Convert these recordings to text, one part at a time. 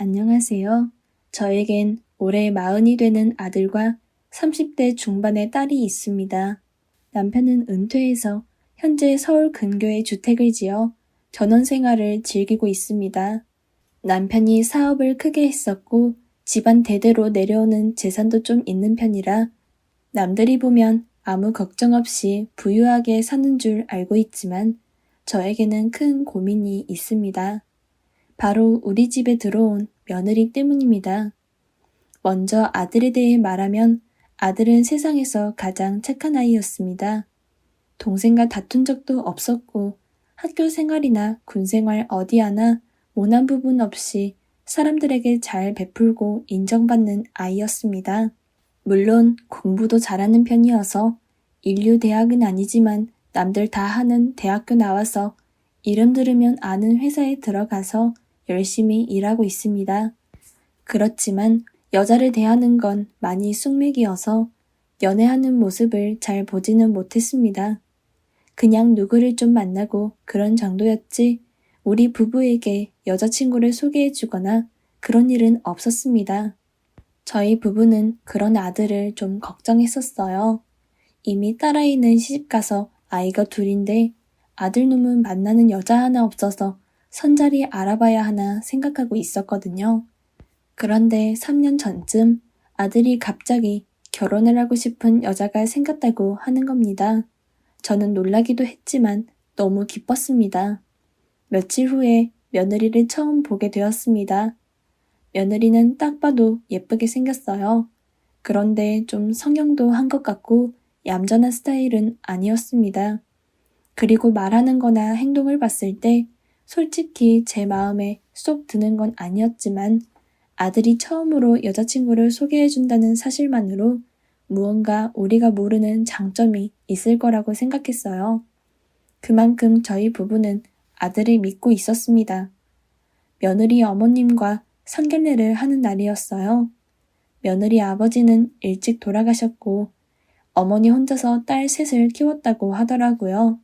안녕하세요. 저에겐 올해 40이 되는 아들과 30대 중반의 딸이 있습니다. 남편은 은퇴해서 현재 서울 근교에 주택을 지어 전원 생활을 즐기고 있습니다. 남편이 사업을 크게 했었고 집안 대대로 내려오는 재산도 좀 있는 편이라 남들이 보면 아무 걱정 없이 부유하게 사는 줄 알고 있지만 저에게는 큰 고민이 있습니다. 바로 우리 집에 들어온 며느리 때문입니다. 먼저 아들에 대해 말하면 아들은 세상에서 가장 착한 아이였습니다. 동생과 다툰 적도 없었고 학교 생활이나 군 생활 어디 하나 모난 부분 없이 사람들에게 잘 베풀고 인정받는 아이였습니다. 물론 공부도 잘하는 편이어서 인류 대학은 아니지만 남들 다 하는 대학교 나와서 이름 들으면 아는 회사에 들어가서 열심히 일하고 있습니다. 그렇지만 여자를 대하는 건 많이 숙맥이어서 연애하는 모습을 잘 보지는 못했습니다. 그냥 누구를 좀 만나고 그런 정도였지 우리 부부에게 여자친구를 소개해주거나 그런 일은 없었습니다. 저희 부부는 그런 아들을 좀 걱정했었어요. 이미 딸아이는 시집가서 아이가 둘인데 아들놈은 만나는 여자 하나 없어서 선자리 알아봐야 하나 생각하고 있었거든요. 그런데 3년 전쯤 아들이 갑자기 결혼을 하고 싶은 여자가 생겼다고 하는 겁니다. 저는 놀라기도 했지만 너무 기뻤습니다. 며칠 후에 며느리를 처음 보게 되었습니다. 며느리는 딱 봐도 예쁘게 생겼어요. 그런데 좀 성형도 한 것 같고 얌전한 스타일은 아니었습니다. 그리고 말하는 거나 행동을 봤을 때 솔직히 제 마음에 쏙 드는 건 아니었지만 아들이 처음으로 여자친구를 소개해준다는 사실만으로 무언가 우리가 모르는 장점이 있을 거라고 생각했어요. 그만큼 저희 부부는 아들을 믿고 있었습니다. 며느리 어머님과 상견례를 하는 날이었어요. 며느리 아버지는 일찍 돌아가셨고 어머니 혼자서 딸 셋을 키웠다고 하더라고요.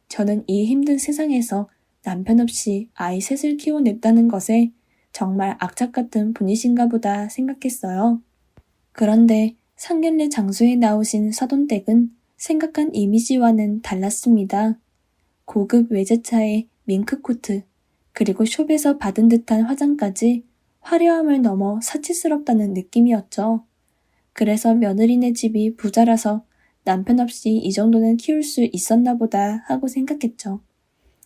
저는 이 힘든 세상에서 남편 없이 아이 셋을 키워냈다는 것에 정말 악착 같은 분이신가 보다 생각했어요. 그런데 상견례 장소에 나오신 사돈댁은 생각한 이미지와는 달랐습니다. 고급 외제차에 밍크코트, 그리고 숍에서 받은 듯한 화장까지 화려함을 넘어 사치스럽다는 느낌이었죠. 그래서 며느리네 집이 부자라서 남편 없이 이 정도는 키울 수 있었나 보다 하고 생각했죠.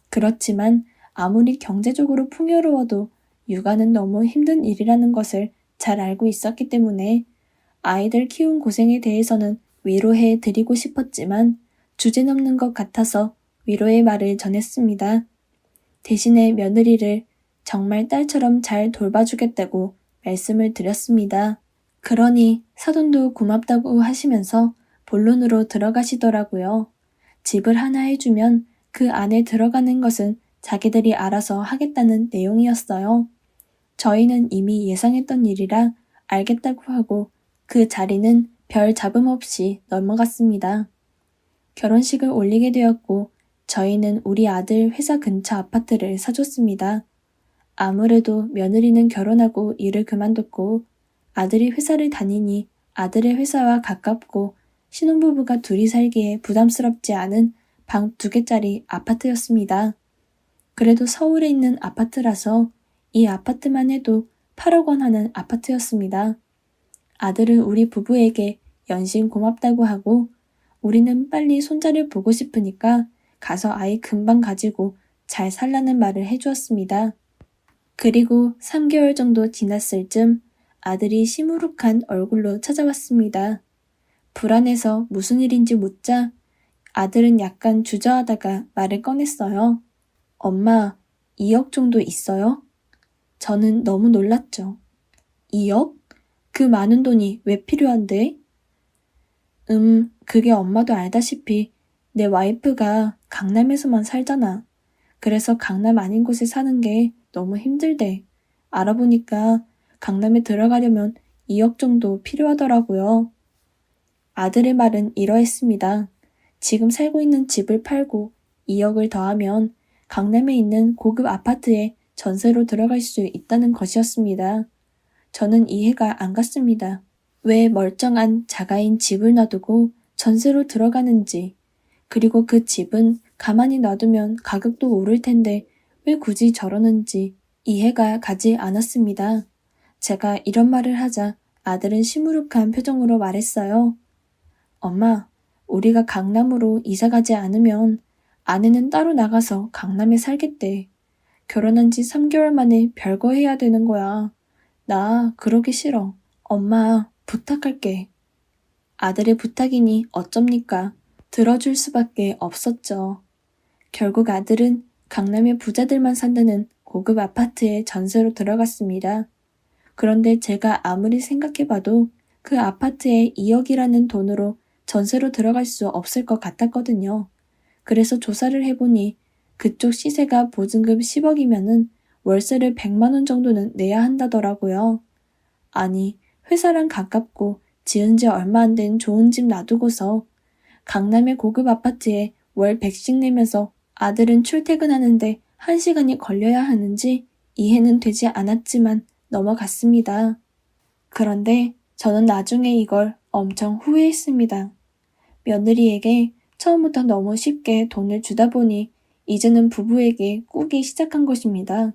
그렇지만 아무리 경제적으로 풍요로워도 육아는 너무 힘든 일이라는 것을 잘 알고 있었기 때문에 아이들 키운 고생에 대해서는 위로해 드리고 싶었지만 주제넘는 것 같아서 위로의 말을 전했습니다. 대신에 며느리를 정말 딸처럼 잘 돌봐주겠다고 말씀을 드렸습니다. 그러니 사돈도 고맙다고 하시면서 본론으로 들어가시더라고요. 집을 하나 해주면 그 안에 들어가는 것은 자기들이 알아서 하겠다는 내용이었어요. 저희는 이미 예상했던 일이라 알겠다고 하고 그 자리는 별 잡음 없이 넘어갔습니다. 결혼식을 올리게 되었고 저희는 우리 아들 회사 근처 아파트를 사줬습니다. 아무래도 며느리는 결혼하고 일을 그만뒀고 아들이 회사를 다니니 아들의 회사와 가깝고 신혼부부가 둘이 살기에 부담스럽지 않은 방 2개짜리 아파트였습니다. 그래도 서울에 있는 아파트라서 이 아파트만 해도 8억 원 하는 아파트였습니다. 아들은 우리 부부에게 연신 고맙다고 하고 우리는 빨리 손자를 보고 싶으니까 가서 아이 금방 가지고 잘 살라는 말을 해주었습니다. 그리고 3개월 정도 지났을 쯤 아들이 시무룩한 얼굴로 찾아왔습니다. 불안해서 무슨 일인지 묻자 아들은 약간 주저하다가 말을 꺼냈어요. 엄마, 2억 정도 있어요? 저는 너무 놀랐죠. 2억? 그 많은 돈이 왜 필요한데? 그게 엄마도 알다시피 내 와이프가 강남에서만 살잖아. 그래서 강남 아닌 곳에 사는 게 너무 힘들대. 알아보니까 강남에 들어가려면 2억 정도 필요하더라고요. 아들의 말은 이러했습니다. 지금 살고 있는 집을 팔고 2억을 더하면 강남에 있는 고급 아파트에 전세로 들어갈 수 있다는 것이었습니다. 저는 이해가 안 갔습니다. 왜 멀쩡한 자가인 집을 놔두고 전세로 들어가는지, 그리고 그 집은 가만히 놔두면 가격도 오를 텐데 왜 굳이 저러는지 이해가 가지 않았습니다. 제가 이런 말을 하자 아들은 시무룩한 표정으로 말했어요. 엄마, 우리가 강남으로 이사가지 않으면 아내는 따로 나가서 강남에 살겠대. 결혼한 지 3개월 만에 별거 해야 되는 거야. 나 그러기 싫어. 엄마, 부탁할게. 아들의 부탁이니 어쩝니까? 들어줄 수밖에 없었죠. 결국 아들은 강남의 부자들만 산다는 고급 아파트에 전세로 들어갔습니다. 그런데 제가 아무리 생각해봐도 그 아파트에 2억이라는 돈으로 전세로 들어갈 수 없을 것 같았거든요. 그래서 조사를 해보니 그쪽 시세가 보증금 10억이면은 월세를 100만 원 정도는 내야 한다더라고요. 아니, 회사랑 가깝고 지은 지 얼마 안 된 좋은 집 놔두고서 강남의 고급 아파트에 월 100씩 내면서 아들은 출퇴근하는데 1시간이 걸려야 하는지 이해는 되지 않았지만 넘어갔습니다. 그런데 저는 나중에 이걸 엄청 후회했습니다. 며느리에게 처음부터 너무 쉽게 돈을 주다 보니 이제는 부부에게 꾸기 시작한 것입니다.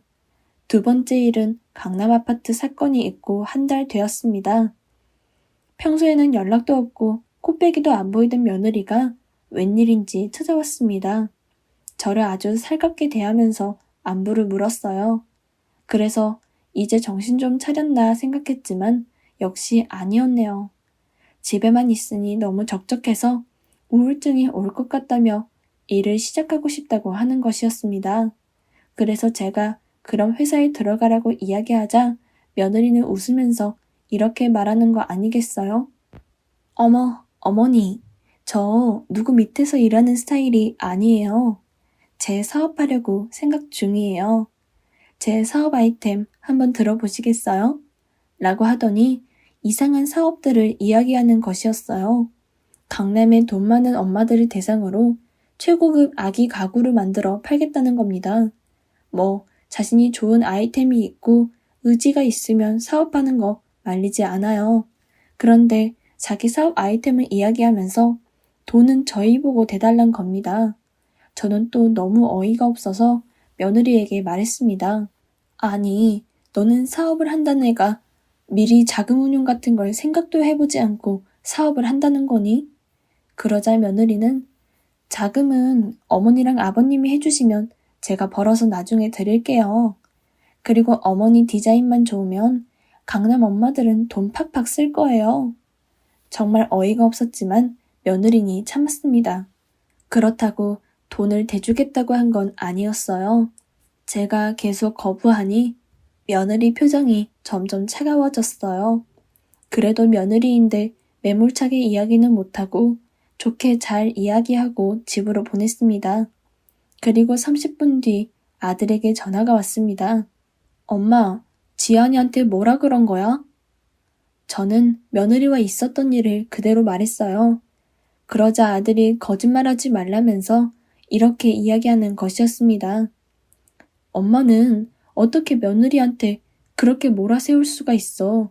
두 번째 일은 강남 아파트 사건이 있고 한 달 되었습니다. 평소에는 연락도 없고 코빼기도 안 보이던 며느리가 웬일인지 찾아왔습니다. 저를 아주 살갑게 대하면서 안부를 물었어요. 그래서 이제 정신 좀 차렸나 생각했지만 역시 아니었네요. 집에만 있으니 너무 적적해서 우울증이 올 것 같다며 일을 시작하고 싶다고 하는 것이었습니다. 그래서 제가 그럼 회사에 들어가라고 이야기하자 며느리는 웃으면서 이렇게 말하는 거 아니겠어요? 어머, 어머니, 저 누구 밑에서 일하는 스타일이 아니에요. 제 사업하려고 생각 중이에요. 제 사업 아이템 한번 들어보시겠어요? 라고 하더니 이상한 사업들을 이야기하는 것이었어요. 강남의 돈 많은 엄마들을 대상으로 최고급 아기 가구를 만들어 팔겠다는 겁니다. 뭐 자신이 좋은 아이템이 있고 의지가 있으면 사업하는 거 말리지 않아요. 그런데 자기 사업 아이템을 이야기하면서 돈은 저희 보고 대달란 겁니다. 저는 또 너무 어이가 없어서 며느리에게 말했습니다. 아니, 너는 사업을 한다는 애가 미리 자금운용 같은 걸 생각도 해보지 않고 사업을 한다는 거니? 그러자 며느리는 자금은 어머니랑 아버님이 해주시면 제가 벌어서 나중에 드릴게요. 그리고 어머니 디자인만 좋으면 강남 엄마들은 돈 팍팍 쓸 거예요. 정말 어이가 없었지만 며느리니 참았습니다. 그렇다고 돈을 대주겠다고 한 건 아니었어요. 제가 계속 거부하니 며느리 표정이 점점 차가워졌어요. 그래도 며느리인데 매몰차게 이야기는 못하고 좋게 잘 이야기하고 집으로 보냈습니다. 그리고 30분 뒤 아들에게 전화가 왔습니다. 엄마, 지연이한테 뭐라 그런 거야? 저는 며느리와 있었던 일을 그대로 말했어요. 그러자 아들이 거짓말하지 말라면서 이렇게 이야기하는 것이었습니다. 엄마는 어떻게 며느리한테 그렇게 몰아세울 수가 있어.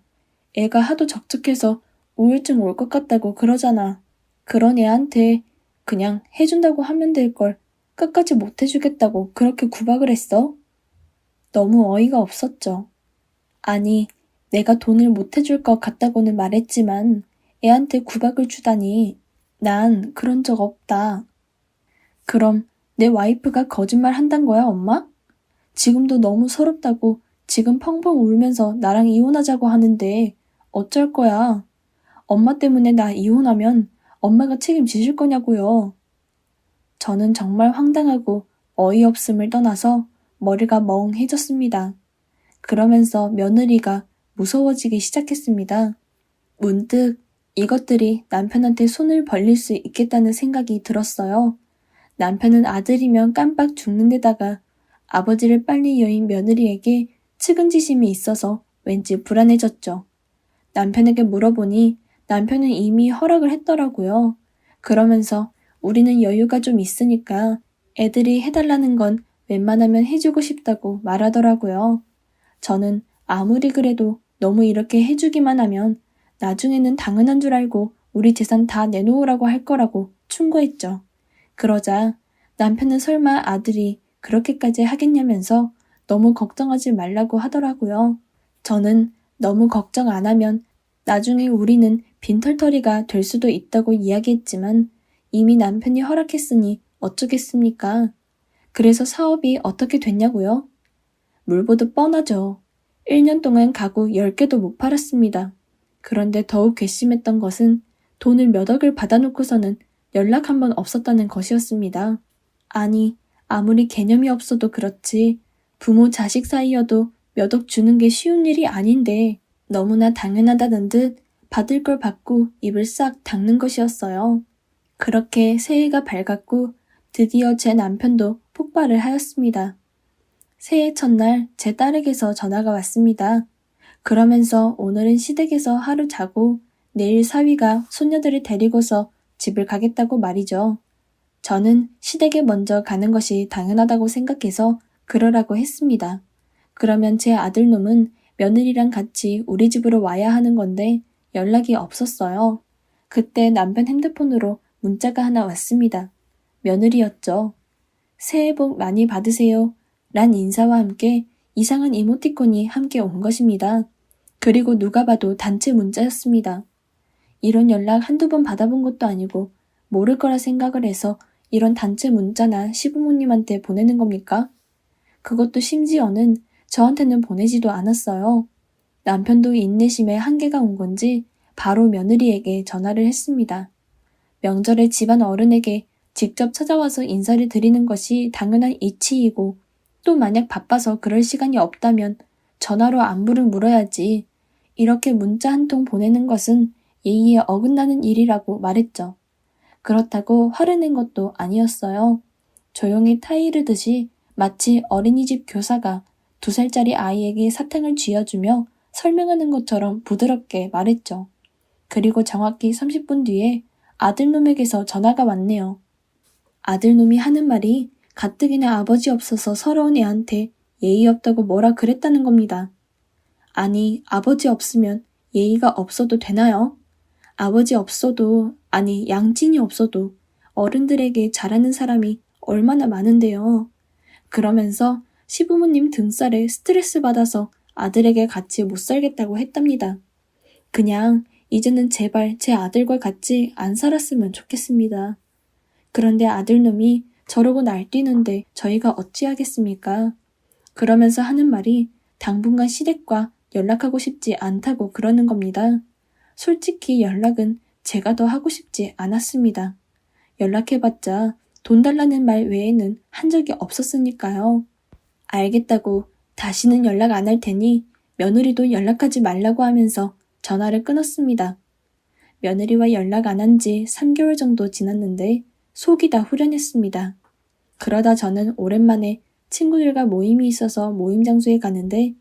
애가 하도 적적해서 우울증 올 것 같다고 그러잖아. 그런 애한테 그냥 해준다고 하면 될 걸 끝까지 못 해주겠다고 그렇게 구박을 했어? 너무 어이가 없었죠. 아니, 내가 돈을 못 해줄 것 같다고는 말했지만 애한테 구박을 주다니 난 그런 적 없다. 그럼 내 와이프가 거짓말 한단 거야, 엄마? 지금도 너무 서럽다고 지금 펑펑 울면서 나랑 이혼하자고 하는데 어쩔 거야? 엄마 때문에 나 이혼하면 엄마가 책임지실 거냐고요. 저는 정말 황당하고 어이없음을 떠나서 머리가 멍해졌습니다. 그러면서 며느리가 무서워지기 시작했습니다. 문득 이것들이 남편한테 손을 벌릴 수 있겠다는 생각이 들었어요. 남편은 아들이면 깜빡 죽는 데다가 아버지를 빨리 여인 며느리에게 측은지심이 있어서 왠지 불안해졌죠. 남편에게 물어보니 남편은 이미 허락을 했더라고요. 그러면서 우리는 여유가 좀 있으니까 애들이 해달라는 건 웬만하면 해주고 싶다고 말하더라고요. 저는 아무리 그래도 너무 이렇게 해주기만 하면 나중에는 당연한 줄 알고 우리 재산 다 내놓으라고 할 거라고 충고했죠. 그러자 남편은 설마 아들이 그렇게까지 하겠냐면서 너무 걱정하지 말라고 하더라고요. 저는 너무 걱정 안 하면 나중에 우리는 빈털터리가 될 수도 있다고 이야기했지만 이미 남편이 허락했으니 어쩌겠습니까? 그래서 사업이 어떻게 됐냐고요? 물 보듯 뻔하죠. 1년 동안 가구 10개도 못 팔았습니다. 그런데 더욱 괘씸했던 것은 돈을 몇 억을 받아놓고서는 연락 한 번 없었다는 것이었습니다. 아니, 아무리 개념이 없어도 그렇지 부모 자식 사이여도 몇 억 주는 게 쉬운 일이 아닌데 너무나 당연하다는 듯 받을 걸 받고 입을 싹 닫는 것이었어요. 그렇게 새해가 밝았고 드디어 제 남편도 폭발을 하였습니다. 새해 첫날 제 딸에게서 전화가 왔습니다. 그러면서 오늘은 시댁에서 하루 자고 내일 사위가 손녀들을 데리고서 집을 가겠다고 말이죠. 저는 시댁에 먼저 가는 것이 당연하다고 생각해서 그러라고 했습니다. 그러면 제 아들놈은 며느리랑 같이 우리 집으로 와야 하는 건데 연락이 없었어요. 그때 남편 핸드폰으로 문자가 하나 왔습니다. 며느리였죠. 새해 복 많이 받으세요. 란 인사와 함께 이상한 이모티콘이 함께 온 것입니다. 그리고 누가 봐도 단체 문자였습니다. 이런 연락 한두 번 받아본 것도 아니고 모를 거라 생각을 해서 이런 단체 문자나 시부모님한테 보내는 겁니까? 그것도 심지어는 저한테는 보내지도 않았어요. 남편도 인내심에 한계가 온 건지 바로 며느리에게 전화를 했습니다. 명절에 집안 어른에게 직접 찾아와서 인사를 드리는 것이 당연한 이치이고 또 만약 바빠서 그럴 시간이 없다면 전화로 안부를 물어야지 이렇게 문자 한 통 보내는 것은 예의에 어긋나는 일이라고 말했죠. 그렇다고 화를 낸 것도 아니었어요. 조용히 타이르듯이 마치 어린이집 교사가 2살짜리 아이에게 사탕을 쥐어주며 설명하는 것처럼 부드럽게 말했죠. 그리고 정확히 30분 뒤에 아들놈에게서 전화가 왔네요. 아들놈이 하는 말이 가뜩이나 아버지 없어서 서러운 애한테 예의 없다고 뭐라 그랬다는 겁니다. 아니, 아버지 없으면 예의가 없어도 되나요? 아버지 없어도, 아니, 양친이 없어도 어른들에게 잘하는 사람이 얼마나 많은데요. 그러면서 시부모님 등살에 스트레스 받아서 아들에게 같이 못 살겠다고 했답니다. 그냥 이제는 제발 제 아들과 같이 안 살았으면 좋겠습니다. 그런데 아들놈이 저러고 날뛰는데 저희가 어찌하겠습니까? 그러면서 하는 말이 당분간 시댁과 연락하고 싶지 않다고 그러는 겁니다. 솔직히 연락은 제가 더 하고 싶지 않았습니다. 연락해봤자 돈 달라는 말 외에는 한 적이 없었으니까요. 알겠다고 다시는 연락 안 할 테니 며느리도 연락하지 말라고 하면서 전화를 끊었습니다. 며느리와 연락 안 한 지 3개월 정도 지났는데 속이 다 후련했습니다. 그러다 저는 오랜만에 친구들과 모임이 있어서 모임 장소에 가는데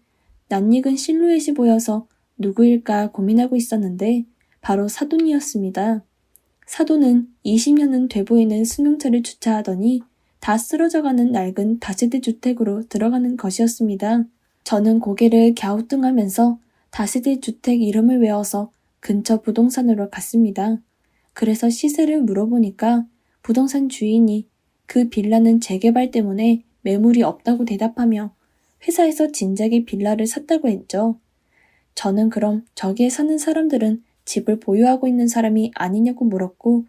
낯익은 실루엣이 보여서 누구일까 고민하고 있었는데 바로 사돈이었습니다. 사돈은 20년은 돼 보이는 승용차를 주차하더니 다 쓰러져가는 낡은 다세대 주택으로 들어가는 것이었습니다. 저는 고개를 갸우뚱하면서 다세대 주택 이름을 외워서 근처 부동산으로 갔습니다. 그래서 시세를 물어보니까 부동산 주인이 그 빌라는 재개발 때문에 매물이 없다고 대답하며 회사에서 진작에 빌라를 샀다고 했죠. 저는 그럼 저기에 사는 사람들은 집을 보유하고 있는 사람이 아니냐고 물었고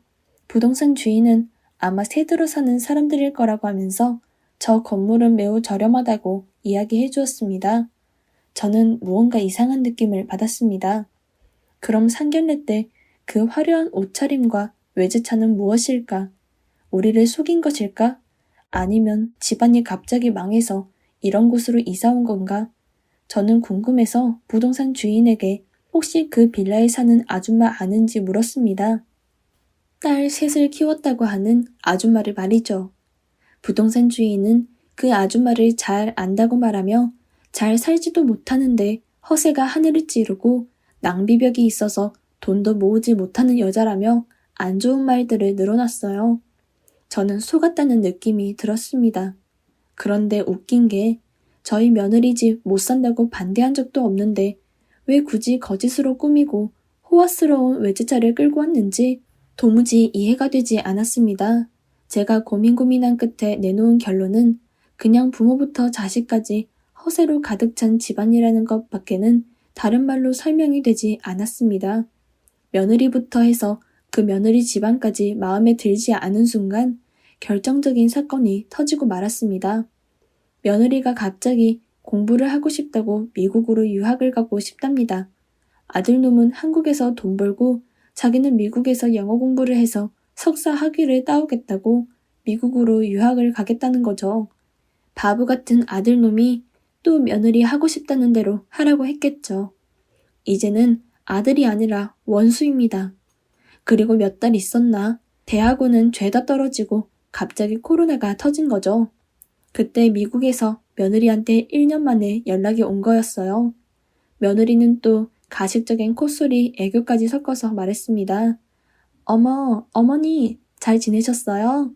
부동산 주인은 아마 새들어 사는 사람들일 거라고 하면서 저 건물은 매우 저렴하다고 이야기해 주었습니다. 저는 무언가 이상한 느낌을 받았습니다. 그럼 상견례 때 그 화려한 옷차림과 외제차는 무엇일까? 우리를 속인 것일까? 아니면 집안이 갑자기 망해서 이런 곳으로 이사 온 건가? 저는 궁금해서 부동산 주인에게 혹시 그 빌라에 사는 아줌마 아는지 물었습니다. 딸 셋을 키웠다고 하는 아줌마를 말이죠. 부동산 주인은 그 아줌마를 잘 안다고 말하며 잘 살지도 못하는데 허세가 하늘을 찌르고 낭비벽이 있어서 돈도 모으지 못하는 여자라며 안 좋은 말들을 늘어놨어요. 저는 속았다는 느낌이 들었습니다. 그런데 웃긴 게 저희 며느리 집 못 산다고 반대한 적도 없는데 왜 굳이 거짓으로 꾸미고 호화스러운 외제차를 끌고 왔는지 도무지 이해가 되지 않았습니다. 제가 고민한 끝에 내놓은 결론은 그냥 부모부터 자식까지 허세로 가득 찬 집안이라는 것밖에는 다른 말로 설명이 되지 않았습니다. 며느리부터 해서 그 며느리 집안까지 마음에 들지 않은 순간 결정적인 사건이 터지고 말았습니다. 며느리가 갑자기 공부를 하고 싶다고 미국으로 유학을 가고 싶답니다. 아들놈은 한국에서 돈 벌고 자기는 미국에서 영어 공부를 해서 석사 학위를 따오겠다고 미국으로 유학을 가겠다는 거죠. 바보 같은 아들놈이 또 며느리 하고 싶다는 대로 하라고 했겠죠. 이제는 아들이 아니라 원수입니다. 그리고 몇 달 있었나 대학원은 죄다 떨어지고 갑자기 코로나가 터진 거죠. 그때 미국에서 며느리한테 1년 만에 연락이 온 거였어요. 며느리는 또 가식적인 콧소리 애교까지 섞어서 말했습니다. 어머니, 잘 지내셨어요?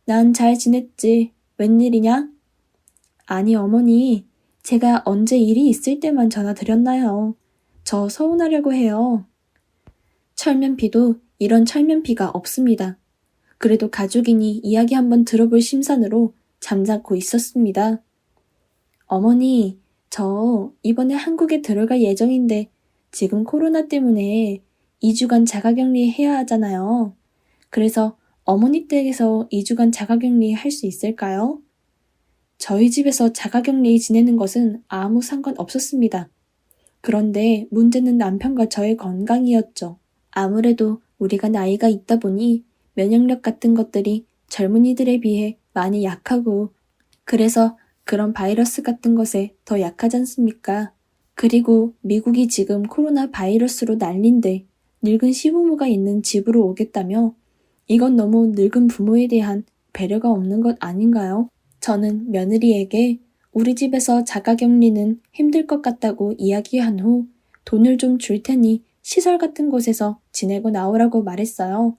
난 잘 지냈지. 웬일이냐? 아니, 어머니, 제가 언제 일이 있을 때만 전화 드렸나요? 저 서운하려고 해요. 철면피도 이런 철면피가 없습니다. 그래도 가족이니 이야기 한번 들어볼 심산으로 잠자코 있었습니다. 어머니, 저 이번에 한국에 들어갈 예정인데 지금 코로나 때문에 2주간 자가격리 해야 하잖아요. 그래서 어머니 댁에서 2주간 자가격리 할 수 있을까요? 저희 집에서 자가격리 지내는 것은 아무 상관 없었습니다. 그런데 문제는 남편과 저의 건강이었죠. 아무래도 우리가 나이가 있다 보니 면역력 같은 것들이 젊은이들에 비해 많이 약하고 그래서 그런 바이러스 같은 것에 더 약하지 않습니까? 그리고 미국이 지금 코로나 바이러스로 난린데 늙은 시부모가 있는 집으로 오겠다며 이건 너무 늙은 부모에 대한 배려가 없는 것 아닌가요? 저는 며느리에게 우리 집에서 자가격리는 힘들 것 같다고 이야기한 후 돈을 좀 줄 테니 시설 같은 곳에서 지내고 나오라고 말했어요.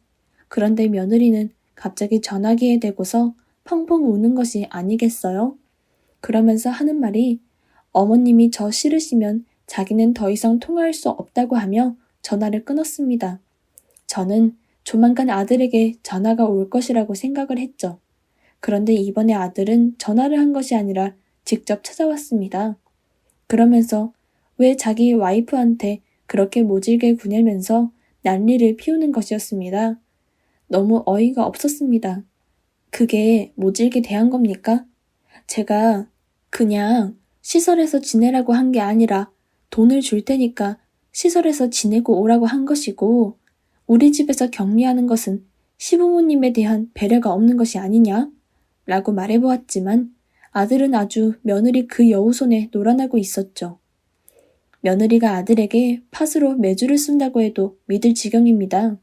그런데 며느리는 갑자기 전화기에 대고서 펑펑 우는 것이 아니겠어요? 그러면서 하는 말이 어머님이 저 싫으시면 자기는 더 이상 통화할 수 없다고 하며 전화를 끊었습니다. 저는 조만간 아들에게 전화가 올 것이라고 생각을 했죠. 그런데 이번에 아들은 전화를 한 것이 아니라 직접 찾아왔습니다. 그러면서 왜 자기 와이프한테 그렇게 모질게 구냐면서 난리를 피우는 것이었습니다. 너무 어이가 없었습니다. 그게 모질게 대한 겁니까? 제가 그냥 시설에서 지내라고 한 게 아니라 돈을 줄 테니까 시설에서 지내고 오라고 한 것이고 우리 집에서 격리하는 것은 시부모님에 대한 배려가 없는 것이 아니냐? 라고 말해보았지만 아들은 아주 며느리 그 여우 손에 놀아나고 있었죠. 며느리가 아들에게 팥으로 매주를 쓴다고 해도 믿을 지경입니다.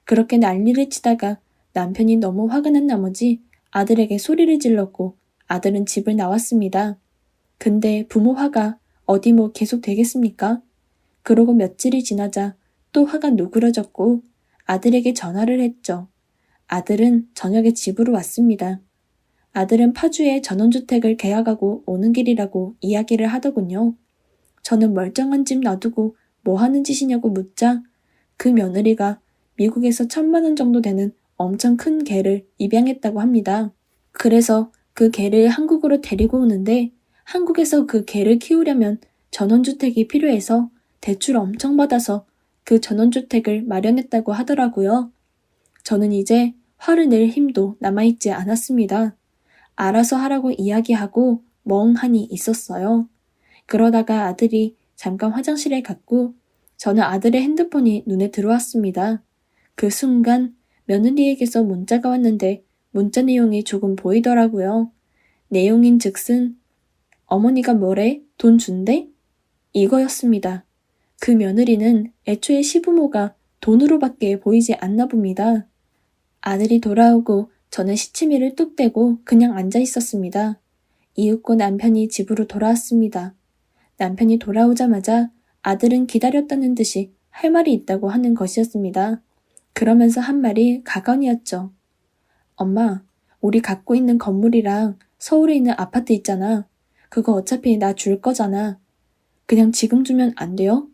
그렇게 난리를 치다가 남편이 너무 화가 난 나머지 아들에게 소리를 질렀고 아들은 집을 나왔습니다. 근데 부모 화가 어디 뭐 계속 되겠습니까? 그러고 며칠이 지나자 또 화가 누그러졌고 아들에게 전화를 했죠. 아들은 저녁에 집으로 왔습니다. 아들은 파주에 전원주택을 계약하고 오는 길이라고 이야기를 하더군요. 저는 멀쩡한 집 놔두고 뭐 하는 짓이냐고 묻자 그 며느리가 미국에서 1,000만 원 정도 되는 엄청 큰 개를 입양했다고 합니다. 그래서 그 개를 한국으로 데리고 오는데 한국에서 그 개를 키우려면 전원주택이 필요해서 대출 엄청 받아서 그 전원주택을 마련했다고 하더라고요. 저는 이제 화를 낼 힘도 남아있지 않았습니다. 알아서 하라고 이야기하고 멍하니 있었어요. 그러다가 아들이 잠깐 화장실에 갔고 저는 아들의 핸드폰이 눈에 들어왔습니다. 그 순간 며느리에게서 문자가 왔는데 문자 내용이 조금 보이더라고요. 내용인 즉슨 어머니가 뭐래? 돈 준대? 이거였습니다. 그 며느리는 애초에 시부모가 돈으로밖에 보이지 않나 봅니다. 아들이 돌아오고 저는 시치미를 뚝 떼고 그냥 앉아 있었습니다. 이윽고 남편이 집으로 돌아왔습니다. 남편이 돌아오자마자 아들은 기다렸다는 듯이 할 말이 있다고 하는 것이었습니다. 그러면서 한 말이 가관이었죠. 엄마, 우리 갖고 있는 건물이랑 서울에 있는 아파트 있잖아. 그거 어차피 나 줄 거잖아. 그냥 지금 주면 안 돼요?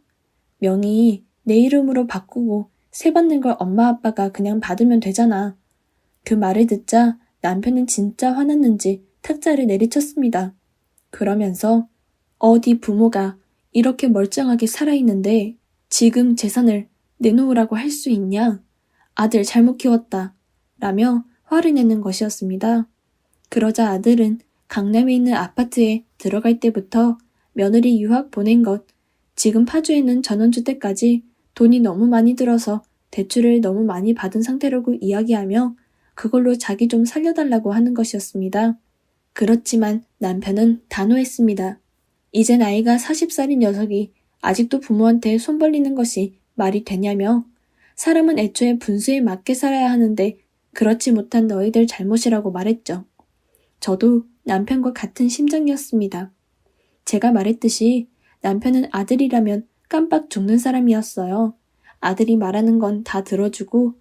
명의 내 이름으로 바꾸고 세 받는 걸 엄마 아빠가 그냥 받으면 되잖아. 그 말을 듣자 남편은 진짜 화났는지 탁자를 내리쳤습니다. 그러면서 어디 부모가 이렇게 멀쩡하게 살아있는데 지금 재산을 내놓으라고 할 수 있냐? 아들 잘못 키웠다. 라며 화를 내는 것이었습니다. 그러자 아들은 강남에 있는 아파트에 들어갈 때부터 며느리 유학 보낸 것, 지금 파주에 있는 전원주택까지 돈이 너무 많이 들어서 대출을 너무 많이 받은 상태라고 이야기하며 그걸로 자기 좀 살려달라고 하는 것이었습니다. 그렇지만 남편은 단호했습니다. 이제 나이가 40살인 녀석이 아직도 부모한테 손 벌리는 것이 말이 되냐며 사람은 애초에 분수에 맞게 살아야 하는데 그렇지 못한 너희들 잘못이라고 말했죠. 저도 남편과 같은 심정이었습니다. 제가 말했듯이 남편은 아들이라면 깜빡 죽는 사람이었어요. 아들이 말하는 건 다 들어주고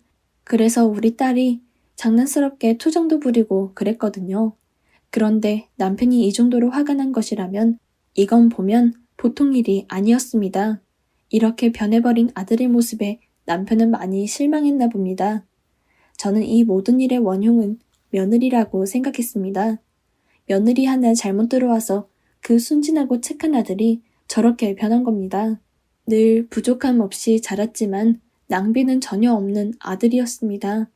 그래서 우리 딸이 장난스럽게 투정도 부리고 그랬거든요. 그런데 남편이 이 정도로 화가 난 것이라면 이건 보면 보통 일이 아니었습니다. 이렇게 변해버린 아들의 모습에 남편은 많이 실망했나 봅니다. 저는 이 모든 일의 원흉은 며느리라고 생각했습니다. 며느리 하나 잘못 들어와서 그 순진하고 착한 아들이 저렇게 변한 겁니다. 늘 부족함 없이 자랐지만 낭비는 전혀 없는 아들이었습니다.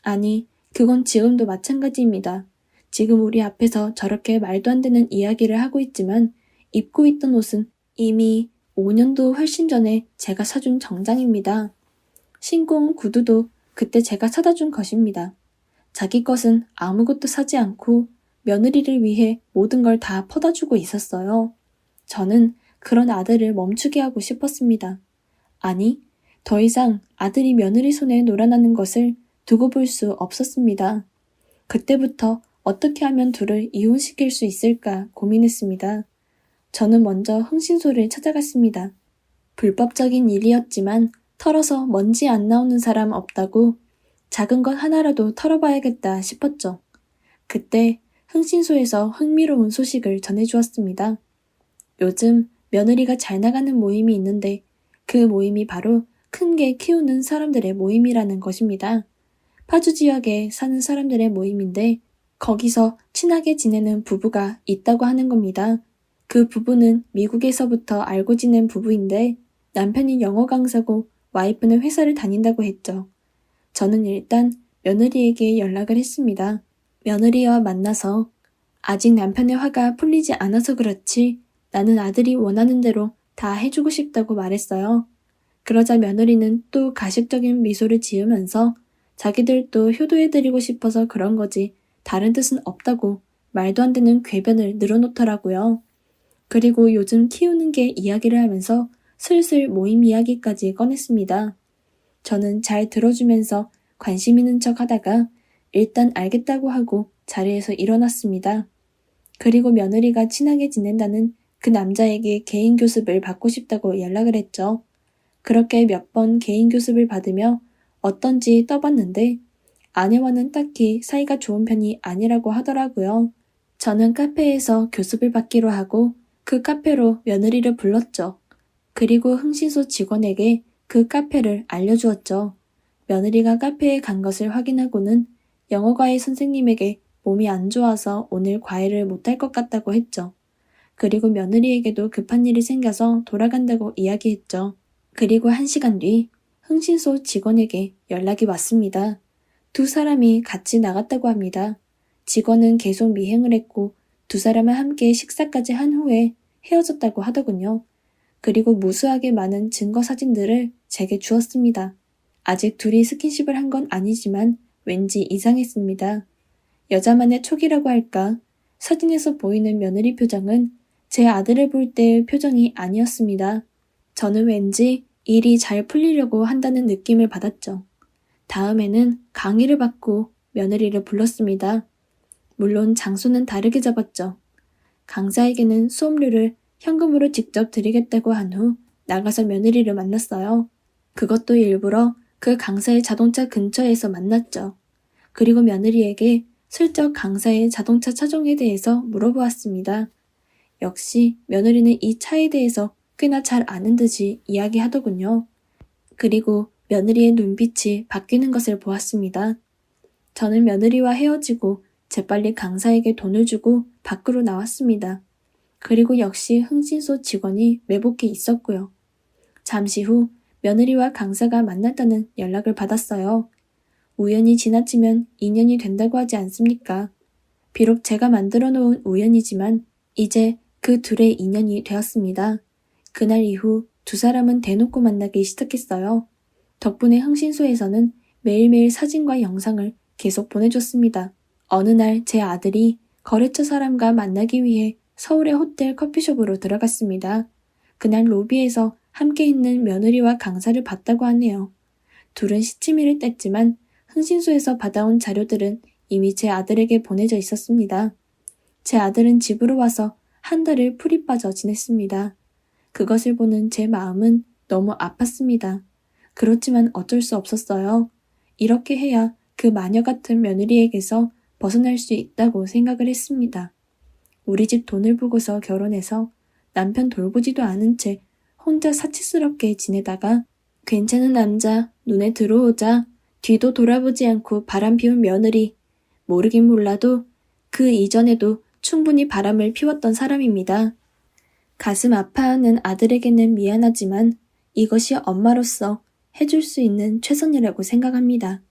아니, 그건 지금도 마찬가지입니다. 지금 우리 앞에서 저렇게 말도 안 되는 이야기를 하고 있지만 입고 있던 옷은 이미 5년도 훨씬 전에 제가 사준 정장입니다. 신고 온 구두도 그때 제가 사다 준 것입니다. 자기 것은 아무것도 사지 않고 며느리를 위해 모든 걸 다 퍼다 주고 있었어요. 저는 그런 아들을 멈추게 하고 싶었습니다. 아니, 더 이상 아들이 며느리 손에 놀아나는 것을 두고 볼 수 없었습니다. 그때부터 어떻게 하면 둘을 이혼시킬 수 있을까 고민했습니다. 저는 먼저 흥신소를 찾아갔습니다. 불법적인 일이었지만 털어서 먼지 안 나오는 사람 없다고 작은 것 하나라도 털어봐야겠다 싶었죠. 그때 흥신소에서 흥미로운 소식을 전해주었습니다. 요즘 며느리가 잘 나가는 모임이 있는데 그 모임이 바로 큰 개 키우는 사람들의 모임이라는 것입니다. 파주 지역에 사는 사람들의 모임인데 거기서 친하게 지내는 부부가 있다고 하는 겁니다. 그 부부는 미국에서부터 알고 지낸 부부인데 남편이 영어 강사고 와이프는 회사를 다닌다고 했죠. 저는 일단 며느리에게 연락을 했습니다. 며느리와 만나서 아직 남편의 화가 풀리지 않아서 그렇지 나는 아들이 원하는 대로 다 해주고 싶다고 말했어요. 그러자 며느리는 또 가식적인 미소를 지으면서 자기들도 효도해드리고 싶어서 그런 거지 다른 뜻은 없다고 말도 안 되는 궤변을 늘어놓더라고요. 그리고 요즘 키우는 개 이야기를 하면서 슬슬 모임 이야기까지 꺼냈습니다. 저는 잘 들어주면서 관심 있는 척 하다가 일단 알겠다고 하고 자리에서 일어났습니다. 그리고 며느리가 친하게 지낸다는 그 남자에게 개인 교습을 받고 싶다고 연락을 했죠. 그렇게 몇 번 개인 교습을 받으며 어떤지 떠봤는데 아내와는 딱히 사이가 좋은 편이 아니라고 하더라고요. 저는 카페에서 교습을 받기로 하고 그 카페로 며느리를 불렀죠. 그리고 흥신소 직원에게 그 카페를 알려주었죠. 며느리가 카페에 간 것을 확인하고는 영어과외 선생님에게 몸이 안 좋아서 오늘 과외를 못할 것 같다고 했죠. 그리고 며느리에게도 급한 일이 생겨서 돌아간다고 이야기했죠. 그리고 1시간 뒤 흥신소 직원에게 연락이 왔습니다. 두 사람이 같이 나갔다고 합니다. 직원은 계속 미행을 했고 두 사람은 함께 식사까지 한 후에 헤어졌다고 하더군요. 그리고 무수하게 많은 증거 사진들을 제게 주었습니다. 아직 둘이 스킨십을 한 건 아니지만 왠지 이상했습니다. 여자만의 촉이라고 할까? 사진에서 보이는 며느리 표정은 제 아들을 볼 때의 표정이 아니었습니다. 저는 왠지 일이 잘 풀리려고 한다는 느낌을 받았죠. 다음에는 강의를 받고 며느리를 불렀습니다. 물론 장소는 다르게 잡았죠. 강사에게는 수업료를 현금으로 직접 드리겠다고 한 후 나가서 며느리를 만났어요. 그것도 일부러 그 강사의 자동차 근처에서 만났죠. 그리고 며느리에게 슬쩍 강사의 자동차 차종에 대해서 물어보았습니다. 역시 며느리는 이 차에 대해서 꽤나 잘 아는 듯이 이야기하더군요. 그리고 며느리의 눈빛이 바뀌는 것을 보았습니다. 저는 며느리와 헤어지고 재빨리 강사에게 돈을 주고 밖으로 나왔습니다. 그리고 역시 흥신소 직원이 매복해 있었고요. 잠시 후 며느리와 강사가 만났다는 연락을 받았어요. 우연이 지나치면 인연이 된다고 하지 않습니까? 비록 제가 만들어 놓은 우연이지만 이제 그 둘의 인연이 되었습니다. 그날 이후 두 사람은 대놓고 만나기 시작했어요. 덕분에 흥신소에서는 매일매일 사진과 영상을 계속 보내줬습니다. 어느 날 제 아들이 거래처 사람과 만나기 위해 서울의 호텔 커피숍으로 들어갔습니다. 그날 로비에서 함께 있는 며느리와 강사를 봤다고 하네요. 둘은 시치미를 뗐지만 흥신소에서 받아온 자료들은 이미 제 아들에게 보내져 있었습니다. 제 아들은 집으로 와서 한 달을 풀이 빠져 지냈습니다. 그것을 보는 제 마음은 너무 아팠습니다. 그렇지만 어쩔 수 없었어요. 이렇게 해야 그 마녀 같은 며느리에게서 벗어날 수 있다고 생각을 했습니다. 우리 집 돈을 보고서 결혼해서 남편 돌보지도 않은 채 혼자 사치스럽게 지내다가 괜찮은 남자 눈에 들어오자 뒤도 돌아보지 않고 바람 피운 며느리. 모르긴 몰라도 그 이전에도 충분히 바람을 피웠던 사람입니다. 가슴 아파하는 아들에게는 미안하지만 이것이 엄마로서 해줄 수 있는 최선이라고 생각합니다.